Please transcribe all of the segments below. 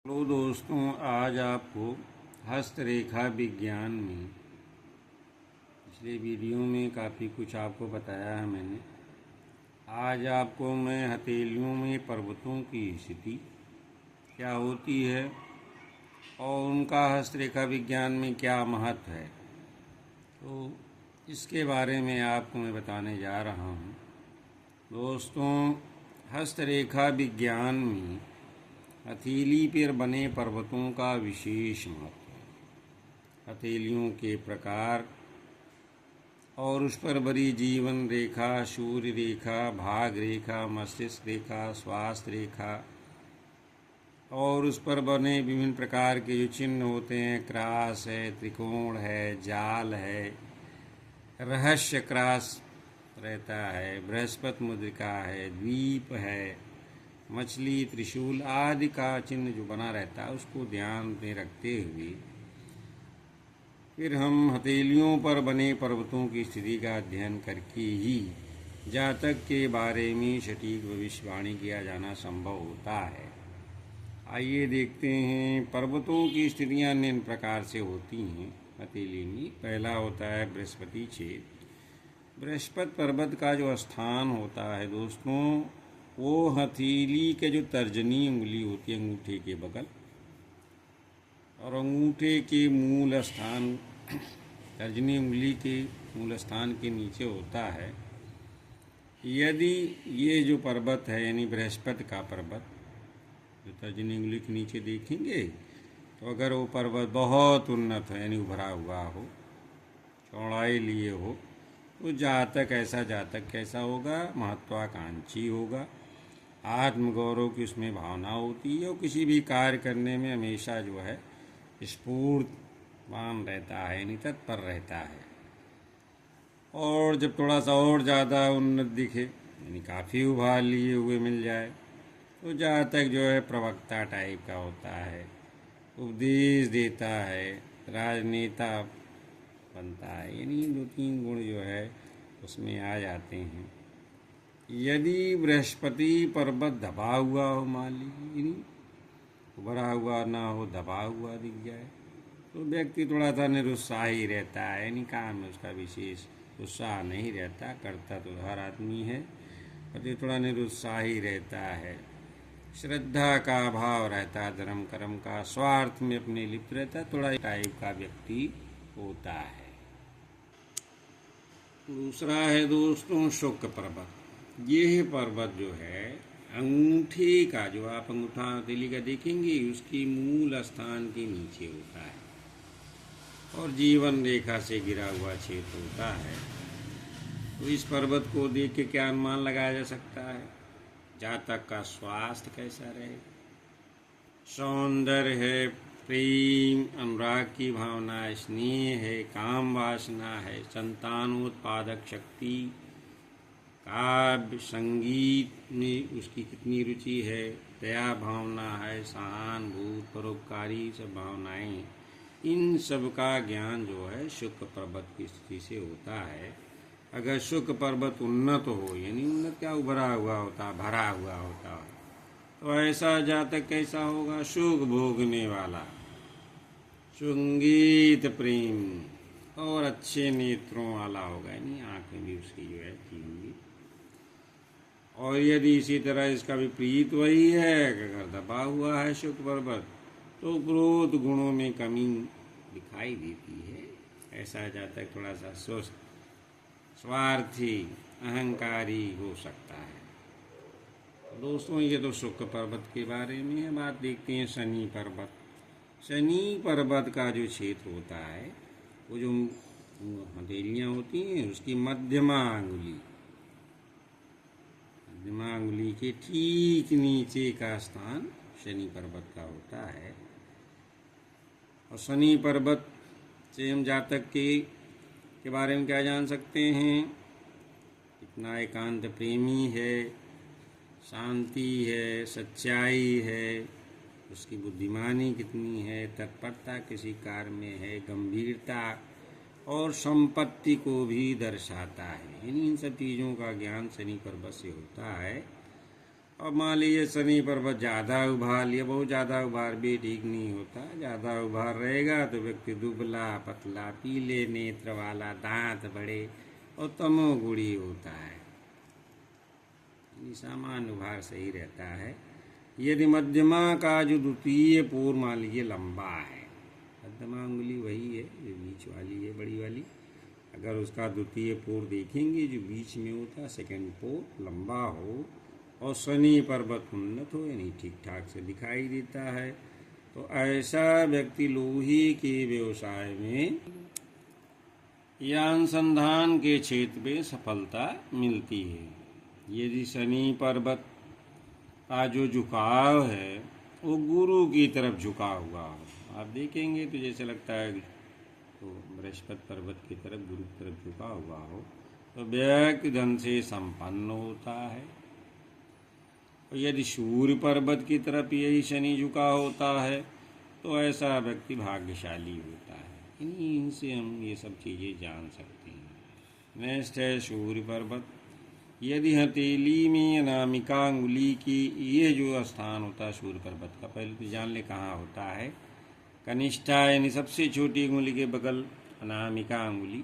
Hello दोस्तों, आज आपको हस्तरेखा विज्ञान में पिछले वीडियो में काफ़ी कुछ आपको बताया है मैंने। आज आपको मैं हथेलियों में पर्वतों की स्थिति क्या होती है और उनका हस्तरेखा विज्ञान में क्या महत्व है, तो इसके बारे में आपको मैं बताने जा रहा हूँ। दोस्तों, हस्तरेखा विज्ञान में हथेली पर बने पर्वतों का विशेष महत्व है। हथेलियों के प्रकार और उस पर बनी जीवन रेखा, सूर्य रेखा, भाग रेखा, मस्तिष्क रेखा, स्वास्थ्य रेखा और उस पर बने विभिन्न प्रकार के जो चिन्ह होते हैं, क्रॉस है, त्रिकोण है, जाल है, रहस्य क्रॉस रहता है, बृहस्पति मुद्रिका है, द्वीप है, मछली, त्रिशूल आदि का चिन्ह जो बना रहता है उसको ध्यान में रखते हुए फिर हम हथेलियों पर बने पर्वतों की स्थिति का अध्ययन करके ही जातक के बारे में सटीक भविष्यवाणी किया जाना संभव होता है। आइए देखते हैं। पर्वतों की स्थितियाँ निम्न प्रकार से होती हैं हथेली में। पहला होता है बृहस्पति छेद। बृहस्पति पर्वत का जो स्थान होता है दोस्तों, वो हथेली के जो तर्जनी उंगली होती है अंगूठे के बगल और अंगूठे के मूल स्थान, तर्जनी उंगली के मूल स्थान के नीचे होता है। यदि ये जो पर्वत है यानी बृहस्पति का पर्वत जो तर्जनी उंगली के नीचे देखेंगे, तो अगर वो पर्वत बहुत उन्नत है यानी उभरा हुआ हो, चौड़ाई लिए हो, तो जातक कैसा होगा? महत्वाकांक्षी होगा। आत्मगौरव की उसमें भावना होती है और किसी भी कार्य करने में हमेशा जो है स्फूर्तिवान रहता है यानी तत्पर रहता है। और जब थोड़ा सा और ज़्यादा उन्नत दिखे यानी काफ़ी उभार लिए हुए मिल जाए, तो जातक जो है प्रवक्ता टाइप का होता है, उपदेश देता है, राजनेता बनता है, यानी 2-3 गुण जो है उसमें आ जाते हैं। यदि बृहस्पति पर्वत दबा हुआ हो, मान लीजिए उभरा हुआ ना हो, दबा हुआ दिख जाए, तो व्यक्ति थोड़ा सा निरुत्साही रहता है, यानी काम में उसका विशेष उत्साह नहीं रहता। करता तो हर आदमी है, पर ये थोड़ा निरुत्साही रहता है। श्रद्धा का अभाव रहता है, धर्म कर्म का, स्वार्थ में अपने लिप्त रहता है, थोड़ा टाइप का व्यक्ति होता है। दूसरा है दोस्तों शुक्र पर्वत। ये पर्वत जो है अंगूठे का, जो आप अंगूठा हथेली का देखेंगे, उसकी मूल स्थान के नीचे होता है और जीवन रेखा से घिरा हुआ क्षेत्र होता है। तो इस पर्वत को देख के क्या अनुमान लगाया जा सकता है? जातक का स्वास्थ्य कैसा रहे, सौंदर्य है, प्रेम अनुराग की भावना है, स्नेह है, काम वासना है, संतानोत्पादक शक्ति, काव्य संगीत में उसकी कितनी रुचि है, दया भावना है, सहानुभूति, परोपकारी सब भावनाएं, इन सब का ज्ञान जो है शुक्र पर्वत की स्थिति से होता है। अगर शुक्र पर्वत उन्नत हो, यानी उन्नत क्या, उभरा हुआ होता, भरा हुआ होता, तो ऐसा जातक कैसा होगा? सुख भोगने वाला, संगीत प्रेम और अच्छे नेत्रों वाला होगा, यानी आंखें भी उसकी जो है अच्छी होंगी। और यदि इसी तरह इसका विपरीत वही है, अगर दबा हुआ है शुक्र पर्वत, तो क्रोध गुणों में कमी दिखाई देती है। ऐसा जातक थोड़ा सा सुस्त, स्वार्थी, अहंकारी हो सकता है। दोस्तों, ये तो शुक्र पर्वत के बारे में है। बात देखते हैं शनि पर्वत। शनि पर्वत का जो क्षेत्र होता है, वो जो हथेलियाँ होती हैं उसकी मध्यमा अंगुली के ठीक नीचे का स्थान शनि पर्वत का होता है। और शनि पर्वत से हम जातक के बारे में क्या जान सकते हैं? कितना एकांत प्रेमी है, शांति है, सच्चाई है, उसकी बुद्धिमानी कितनी है, तत्परता किसी कार्य में है, गंभीरता और संपत्ति को भी दर्शाता है। इन सब चीज़ों का ज्ञान शनि पर्वत से होता है। और मान लीजिए शनि पर्वत ज़्यादा उभार लिया, बहुत ज़्यादा उभार भी ठीक नहीं होता। ज़्यादा उभार रहेगा तो व्यक्ति दुबला पतला, पीले नेत्र वाला, दांत बड़े और तमोगुणी होता है। सामान्य उभार सही रहता है। यदि मध्यमा का जो द्वितीय पोर मान लीजिए लंबा है, मध्यमा उंगली वही है जो बीच वाली है, बड़ी वाली, अगर उसका द्वितीय पोर देखेंगे जो बीच में होता है, सेकंड पोर लंबा हो और शनि पर्वत उन्नत हो, यानी ठीक ठाक से दिखाई देता है, तो ऐसा व्यक्ति लोहे के व्यवसाय में या अनुसंधान के क्षेत्र में सफलता मिलती है। यदि शनि पर्वत का जो झुकाव है वो गुरु की तरफ झुका हुआ हो, आप देखेंगे तो जैसे लगता है तो बृहस्पति पर्वत की तरफ, गुरु की तरफ झुका हुआ हो, तो व्यक्ति धन से संपन्न होता है। और यदि सूर्य पर्वत की तरफ यही शनि झुका होता है तो ऐसा व्यक्ति भाग्यशाली होता है। इनसे हम ये सब चीज़ें जान सकते हैं। नेक्स्ट है सूर्य पर्वत। यदि हथेली में अनामिका अंगुली की ये जो स्थान होता है सूर्य पर्वत का, पहले तो जान ले कहाँ होता है। कनिष्ठा यानी सबसे छोटी अंगुली के बगल अनामिका अंगुली,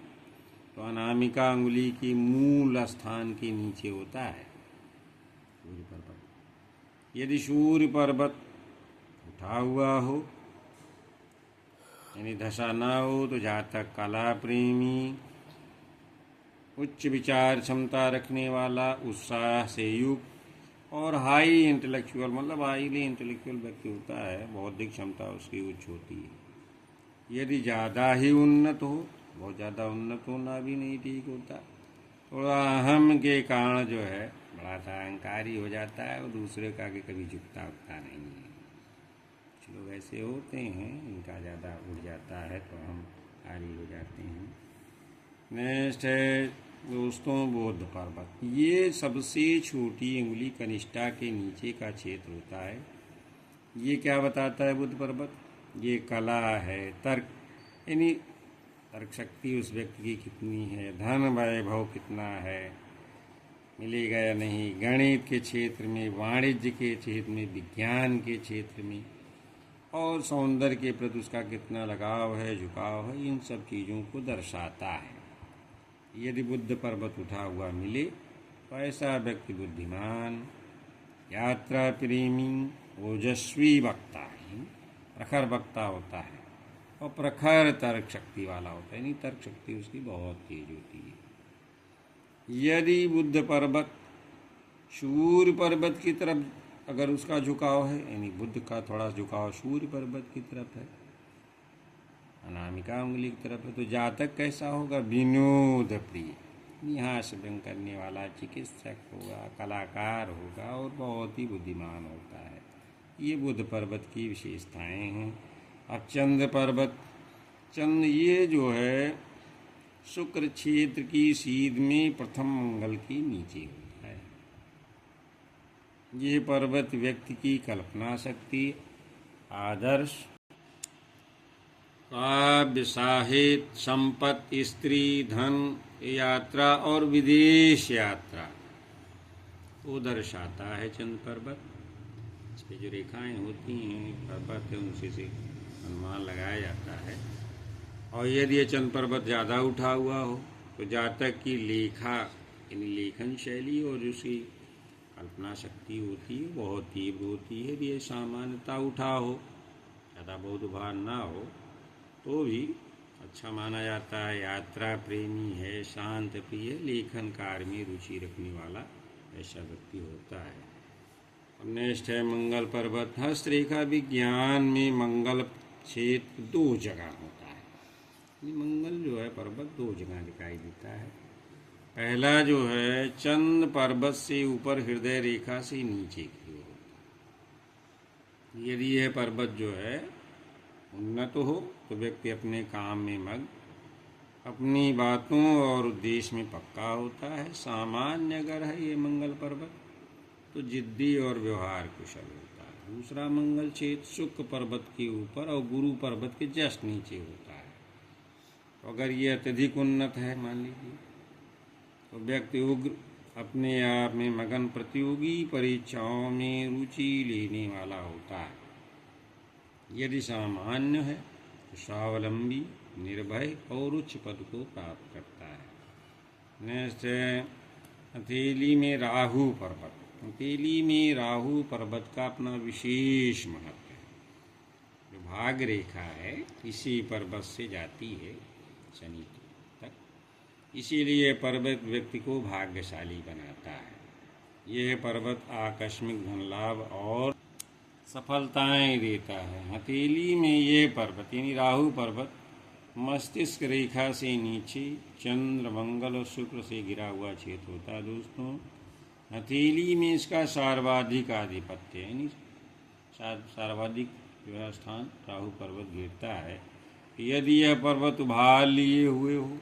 तो अनामिका अंगुली की मूल स्थान के नीचे होता है सूर्य पर्वत। यदि सूर्य पर्वत उठा हुआ हो यानी दशा ना हो तो जातक कला प्रेमी, उच्च विचार क्षमता रखने वाला, उत्साह से युक्त और हाई इंटेलेक्चुअल, मतलब हाईली इंटेलेक्चुअल व्यक्ति होता है, बौद्धिक क्षमता उसकी उच्च होती है। यदि ज़्यादा ही उन्नत हो, बहुत ज़्यादा उन्नत होना भी नहीं ठीक होता, थोड़ा अहम के कारण जो है बड़ा सा अहंकारी हो जाता है और दूसरे का आगे कभी झुकता उठता नहीं है। कुछ लोग ऐसे होते हैं इनका ज़्यादा उड़ जाता है तो हम कारी हो जाते हैं। नेक्स्ट है दोस्तों बुध पर्वत। ये सबसे छोटी उंगली कनिष्ठा के नीचे का क्षेत्र होता है। ये क्या बताता है बुध पर्वत? ये कला है, तर्क यानी तर्क शक्ति उस व्यक्ति की कितनी है, धन वैभव कितना है, मिलेगा या नहीं, गणित के क्षेत्र में, वाणिज्य के क्षेत्र में, विज्ञान के क्षेत्र में, और सौंदर्य के प्रति उसका कितना लगाव है, झुकाव है, इन सब चीज़ों को दर्शाता है। यदि बुध पर्वत उठा हुआ मिले तो ऐसा व्यक्ति बुद्धिमान, यात्रा प्रेमी, ओजस्वी वक्ता है, प्रखर वक्ता होता है और प्रखर तर्क शक्ति वाला होता है, यानी तर्क शक्ति उसकी बहुत तेज होती है। यदि बुध पर्वत सूर्य पर्वत की तरफ अगर उसका झुकाव है, यानी बुध का थोड़ा झुकाव सूर्य पर्वत की तरफ है, अनामिका उंगली की तरफ है, तो जातक कैसा होगा? विनोद प्रिय, हास्य व्यंग करने वाला, चिकित्सक होगा, कलाकार होगा और बहुत ही बुद्धिमान होता है। ये बुध पर्वत की विशेषताएं हैं। अब चंद्र पर्वत, चंद्र ये जो है शुक्र क्षेत्र की सीध में प्रथम मंगल के नीचे होता है। ये पर्वत व्यक्ति की कल्पना शक्ति, आदर्श, काव्य, साहित्य, संपत्ति, स्त्री, धन, यात्रा और विदेश यात्रा वो दर्शाता है चंद्र पर्वत। इस पे जो रेखाएं होती हैं पर्वत है उनसे से अनुमान लगाया जाता है। और यदि ये चंद्र पर्वत ज़्यादा उठा हुआ हो तो जातक की लेखा यानी लेखन शैली और उसकी कल्पना शक्ति होती है बहुत तीव्र होती है। यदि ये सामान्यता उठा हो, ज़्यादा बहुत उभार ना हो तो भी अच्छा माना जाता है। यात्रा प्रेमी है, शांत प्रिय, लेखन कार्य में रुचि रखने वाला ऐसा व्यक्ति होता है। और नेक्स्ट है मंगल पर्वत। हस्तरेखा विज्ञान में मंगल क्षेत्र 2 जगह होता है। ये मंगल जो है पर्वत 2 जगह दिखाई देता है। पहला जो है चंद्र पर्वत से ऊपर हृदय रेखा से नीचे की ओर होता है। यदि यह पर्वत जो है उन्नत हो तो व्यक्ति अपने काम में मग्न, अपनी बातों और उद्देश्य में पक्का होता है। सामान्य अगर है ये मंगल पर्वत तो जिद्दी और व्यवहार कुशल होता है। दूसरा मंगल क्षेत्र शुक्र पर्वत के ऊपर और गुरु पर्वत के जस्ट नीचे होता है। तो अगर ये अत्यधिक उन्नत है मान लीजिए तो व्यक्ति उग्र, अपने आप में मगन प्रतियोगी परीक्षाओं में रुचि लेने वाला होता है। यदि सामान्य है तो स्वावलंबी, निर्भय और उच्च पद को प्राप्त करता है। नेक्स्ट है हथेली में राहु पर्वत। हथेली में राहु पर्वत का अपना विशेष महत्व है। जो भाग रेखा है इसी पर्वत से जाती है शनि तक, इसीलिए पर्वत व्यक्ति को भाग्यशाली बनाता है। यह पर्वत आकस्मिक धन लाभ और सफलताएं देता है। हथेली में ये पर्वत यानी राहु पर्वत मस्तिष्क रेखा से नीचे चंद्र, मंगल और शुक्र से घिरा हुआ क्षेत्र होता है। दोस्तों, हथेली में इसका सर्वाधिक आधिपत्य है, यानी सर्वाधिक जो है स्थान राहु पर्वत घेरता है। यदि यह पर्वत उभार लिए हुए हो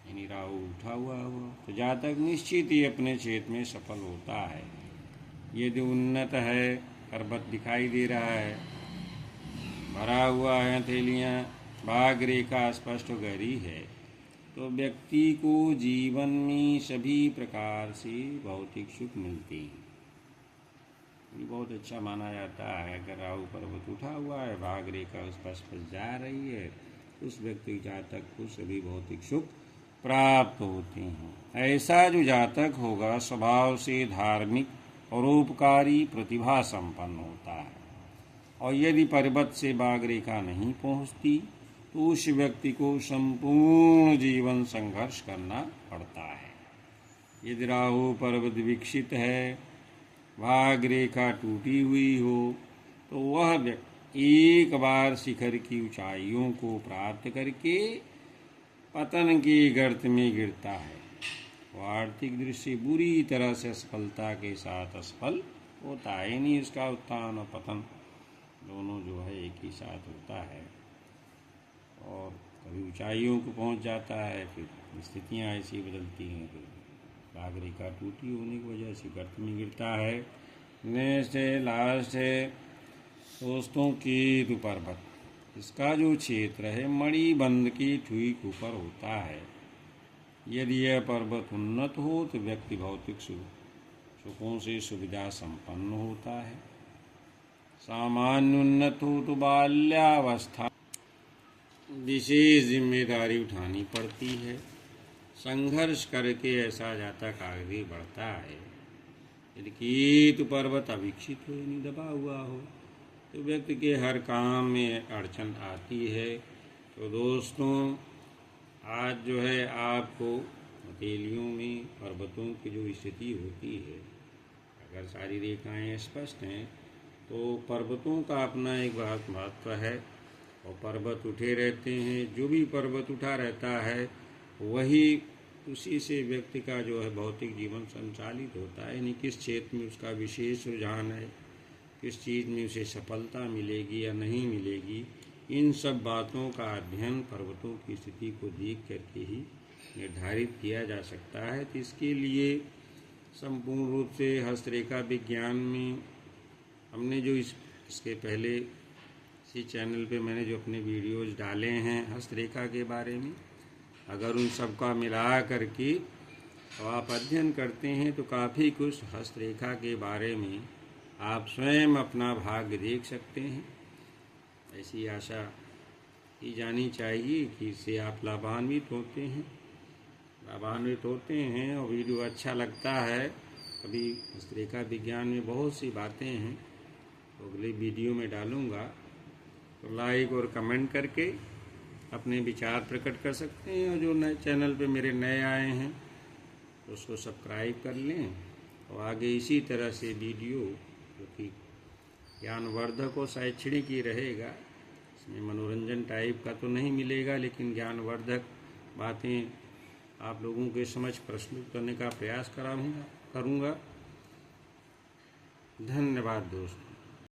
यानी राहु उठा हुआ हो तो जातक निश्चित ही अपने क्षेत्र में सफल होता है। यदि उन्नत है, पर्वत दिखाई दे रहा है, भरा हुआ है, हथेलियाँ, भाग रेखा स्पष्ट और गहरी है, तो व्यक्ति को जीवन में सभी प्रकार से भौतिक सुख मिलते हैं। ये बहुत अच्छा माना जाता है। अगर राहु पर्वत उठा हुआ है, भाग रेखा स्पष्ट जा रही है, उस व्यक्ति जातक को सभी भौतिक सुख प्राप्त होते हैं। ऐसा जो जातक होगा स्वभाव से धार्मिक और उपकारी प्रतिभा संपन्न होता है। और यदि पर्वत से भाग रेखा नहीं पहुंचती तो उस व्यक्ति को संपूर्ण जीवन संघर्ष करना पड़ता है। यदि राहु पर्वत विकसित है, भाग रेखा टूटी हुई हो, तो वह व्यक्ति एक बार शिखर की ऊंचाइयों को प्राप्त करके पतन के गर्त में गिरता है। वो आर्थिक दृष्टि बुरी तरह से असफलता के साथ असफल होता है, यानी इसका उत्थान और पतन दोनों जो है एक ही साथ होता है। और कभी ऊंचाइयों को पहुंच जाता है, फिर स्थितियां ऐसी बदलती हैं, फिर भाग रेखा टूटी होने की वजह से गर्त में गिरता है। नेक्स्ट है, लास्ट है दोस्तों, केतु पर्वत। इसका जो क्षेत्र है मणिबंध के ठीक ऊपर होता है। यदि यह पर्वत उन्नत हो तो व्यक्ति भौतिक सुखों से सुविधा संपन्न होता है। सामान्य उन्नत हो तो बाल्यावस्था विशेष जिम्मेदारी उठानी पड़ती है। संघर्ष करके ऐसा जातक आगे बढ़ता है। यदि केतु पर्वत अविकसित हो यानी दबा हुआ हो तो व्यक्ति के हर काम में अड़चन आती है। तो दोस्तों, आज जो है आपको हथेलियों में पर्वतों की जो स्थिति होती है, अगर सारी रेखाएं स्पष्ट हैं तो पर्वतों का अपना एक बहुत महत्व है। और पर्वत उठे रहते हैं, जो भी पर्वत उठा रहता है वही उसी से व्यक्ति का जो है भौतिक जीवन संचालित होता है। यानी किस क्षेत्र में उसका विशेष रुझान है, किस चीज़ में उसे सफलता मिलेगी या नहीं मिलेगी, इन सब बातों का अध्ययन पर्वतों की स्थिति को देख करके ही निर्धारित किया जा सकता है। तो इसके लिए संपूर्ण रूप से हस्तरेखा विज्ञान में हमने जो इसके पहले इसी चैनल पे मैंने जो अपने वीडियोज़ डाले हैं हस्तरेखा के बारे में, अगर उन सब का मिला करके तो आप अध्ययन करते हैं तो काफ़ी कुछ हस्तरेखा के बारे में आप स्वयं अपना भाग्य देख सकते हैं। ऐसी आशा की जानी चाहिए कि इससे आप लाभान्वित होते हैं और वीडियो अच्छा लगता है। अभी हस्तरेखा विज्ञान में बहुत सी बातें हैं तो अगले वीडियो में डालूँगा, तो लाइक और कमेंट करके अपने विचार प्रकट कर सकते हैं। और जो नए चैनल पे मेरे नए आए हैं तो उसको सब्सक्राइब कर लें और आगे इसी तरह से वीडियो जो कि ज्ञानवर्धक और शैक्षणिक ही रहेगा, इसमें मनोरंजन टाइप का तो नहीं मिलेगा, लेकिन ज्ञानवर्धक बातें आप लोगों के समझ प्रस्तुत करने का प्रयास करूँगा। धन्यवाद दोस्तों।